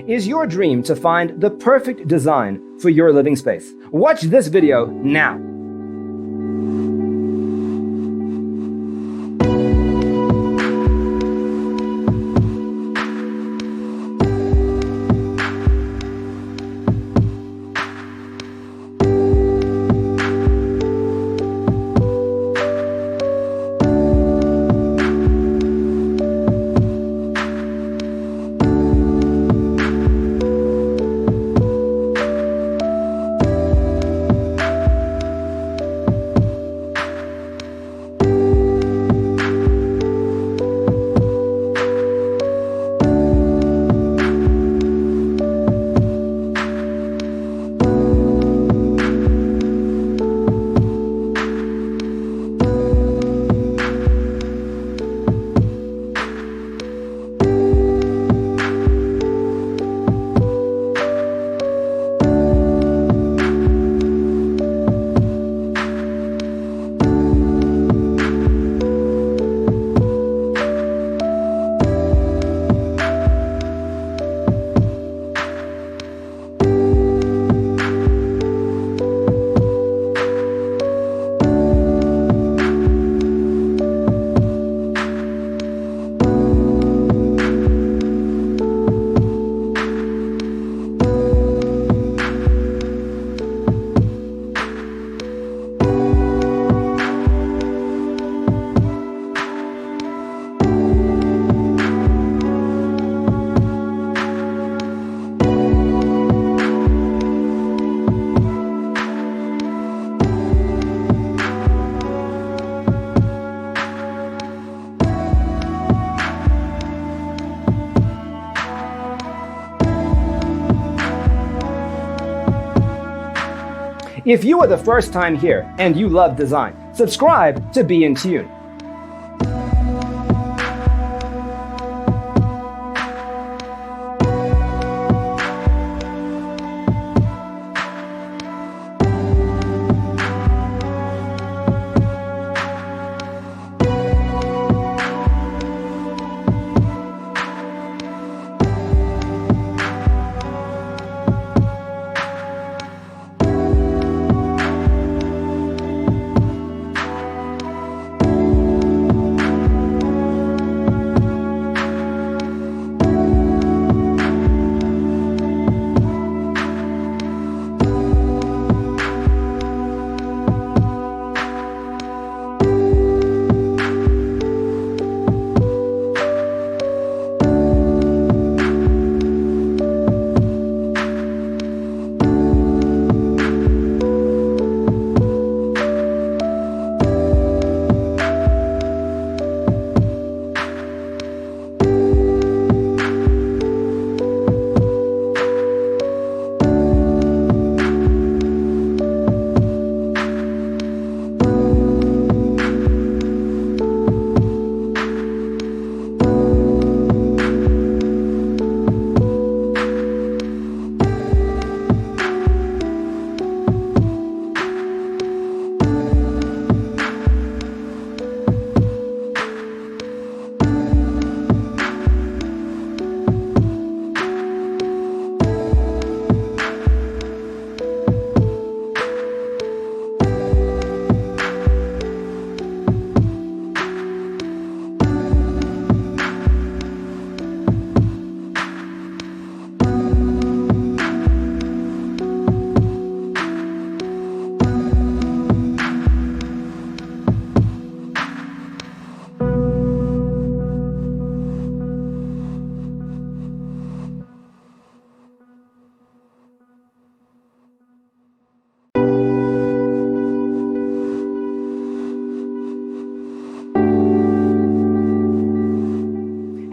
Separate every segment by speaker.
Speaker 1: Is your dream to find the perfect design for your living space? Watch this video now. If you are the first time here and you love design, subscribe to Be in Tune.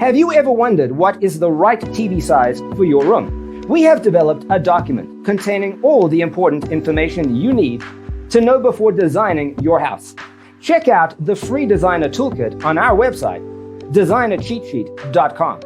Speaker 1: Have you ever wondered what is the right TV size for your room? We have developed a document containing all the important information you need to know before designing your house. Check out the free designer toolkit on our website, designercheatsheet.com.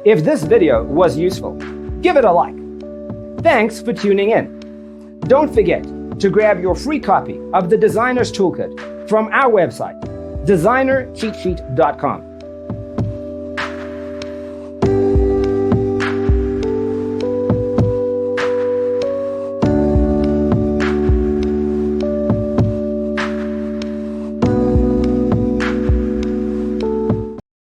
Speaker 1: If this video was useful, give it a like. Thanks for tuning in. Don't forget to grab your free copy of the Designer's Toolkit from our website, designercheatsheet.com.